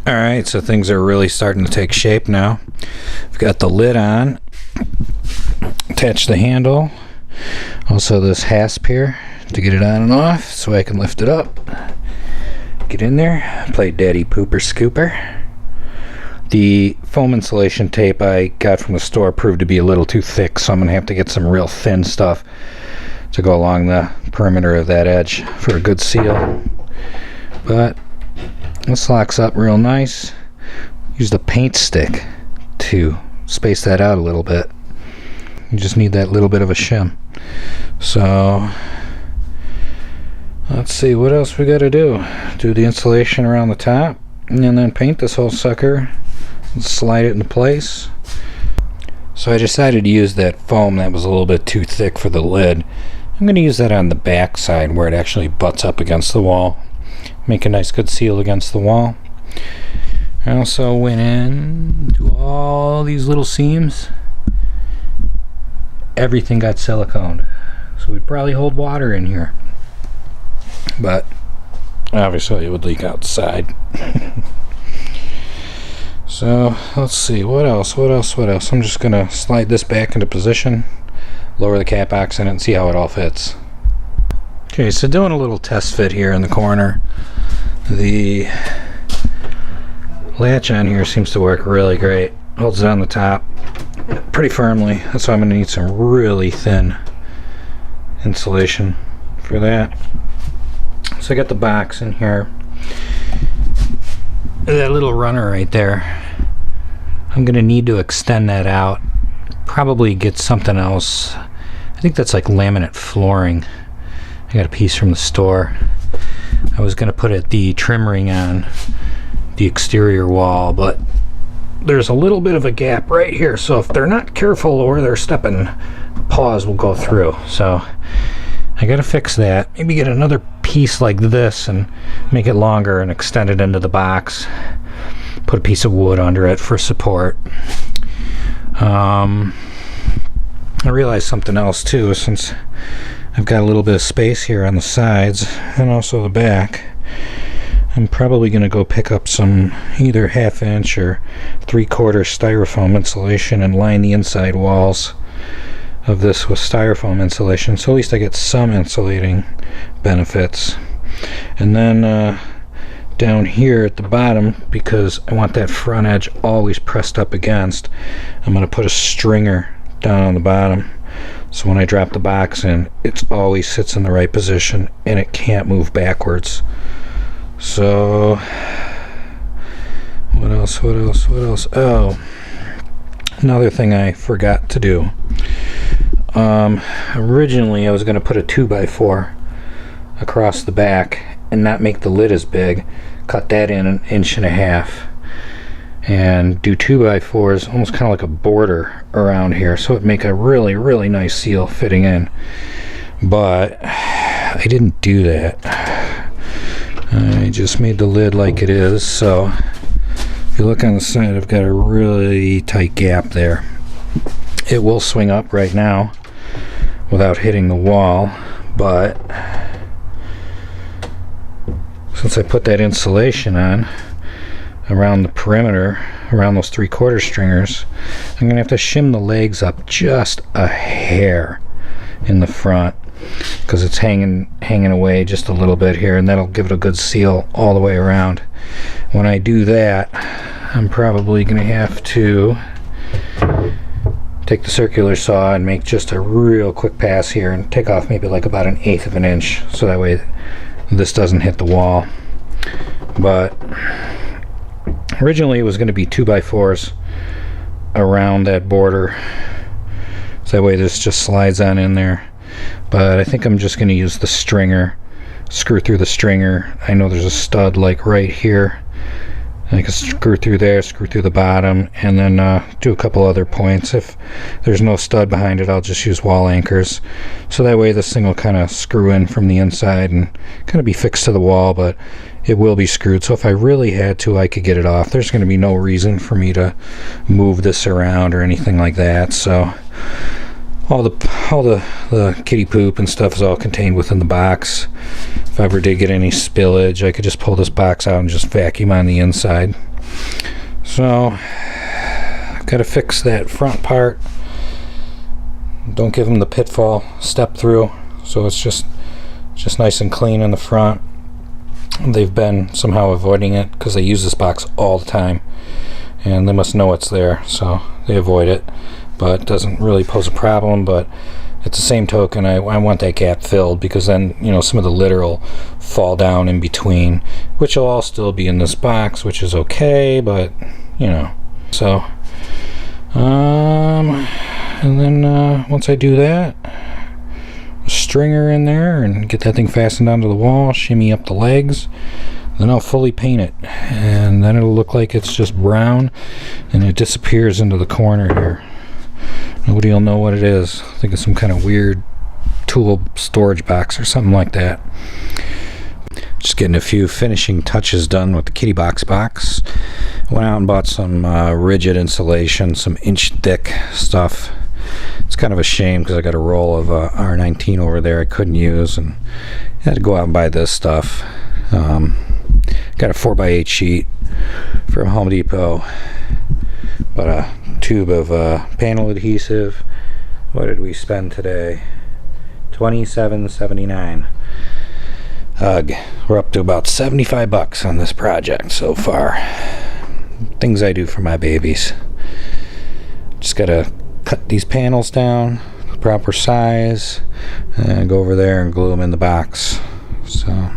Alright, so things are really starting to take shape now. I've got the lid on, attach the handle, also this hasp here to get it on and off so I can lift it up, get in there, play daddy pooper scooper. The foam insulation tape I got from the store proved to be a little too thick, so I'm going to have to get some real thin stuff to go along the perimeter of that edge for a good seal. But this locks up real nice. Use the paint stick to space that out a little bit. You just need that little bit of a shim. So let's see what else we got to do. Do the insulation around the top and then paint this whole sucker and slide it into place. So I decided to use that foam that was a little bit too thick for the lid. I'm going to use that on the back side where it actually butts up against the wall. Make a nice good seal against the wall. I also went in to all these little seams. Everything got siliconed, so we'd probably hold water in here, but obviously it would leak outside. So let's see, what else? I'm just gonna slide this back into position, lower the cap box in it, and see how it all fits. Okay, so doing a little test fit here in the corner. The latch on here seems to work really great. Holds it on the top pretty firmly. That's why I'm going to need some really thin insulation for that. So I got the box in here. That little runner right there, I'm going to need to extend that out. Probably get something else. I think that's like laminate flooring. I got a piece from the store. I was going to put the trim ring on the exterior wall, but there's a little bit of a gap right here, so if they're not careful or they're stepping, paws will go through. So I got to fix that. Maybe get another piece like this and make it longer and extend it into the box. Put a piece of wood under it for support. I realized something else too, since I've got a little bit of space here on the sides and also the back. I'm probably going to go pick up some either 1/2 inch or 3/4 styrofoam insulation and line the inside walls of this with styrofoam insulation, so at least I get some insulating benefits. And then down here at the bottom, because I want that front edge always pressed up against, I'm going to put a stringer down on the bottom. So when I drop the box in, it always sits in the right position and it can't move backwards. So what else? Oh, another thing I forgot to do. Originally I was going to put a 2x4 across the back and not make the lid as big. Cut that in 1.5 inches and do 2x4s, almost kind of like a border around here, so it'd make a really, really nice seal fitting in. But I didn't do that. I just made the lid like it is, so if you look on the side, I've got a really tight gap there. It will swing up right now without hitting the wall, but since I put that insulation on around the perimeter, around those 3/4 stringers, I'm gonna have to shim the legs up just a hair in the front because it's hanging away just a little bit here, and that'll give it a good seal all the way around. When I do that, I'm probably gonna have to take the circular saw and make just a real quick pass here and take off maybe like about 1/8 of an inch, so that way this doesn't hit the wall. But originally it was going to be 2x4s around that border, so that way this just slides on in there. But I think I'm just going to use the stringer, screw through the stringer. I know there's a stud like right here. I can screw through there, screw through the bottom, and then do a couple other points. If there's no stud behind it, I'll just use wall anchors. So that way this thing will kind of screw in from the inside and kind of be fixed to the wall, but it will be screwed. So if I really had to, I could get it off. There's going to be no reason for me to move this around or anything like that. So all the kitty poop and stuff is all contained within the box. If I ever did get any spillage, I could just pull this box out and just vacuum on the inside. So I've got to fix that front part. Don't give them the pitfall step through, so it's just nice and clean in the front. They've been somehow avoiding it because they use this box all the time, and they must know it's there, so they avoid it. But it doesn't really pose a problem. But at the same token, I want that gap filled, because then, you know, some of the litter will fall down in between, which will all still be in this box, which is okay, but you know. So and then once I do that, a stringer in there and get that thing fastened onto the wall, shimmy up the legs, then I'll fully paint it, and then it'll look like it's just brown and it disappears into the corner here. Nobody will know what it is. I think it's some kind of weird tool storage box or something like that. Just getting a few finishing touches done with the Kitty Box box. Went out and bought some rigid insulation, some inch thick stuff. It's kind of a shame because I got a roll of R19 over there I couldn't use, and I had to go out and buy this stuff. Got a 4x8 sheet from Home Depot. But a tube of panel adhesive. What did we spend today? $27.79. Ugh, we're up to about $75 on this project so far. Things I do for my babies. Just gotta cut these panels down the proper size and go over there and glue them in the box. So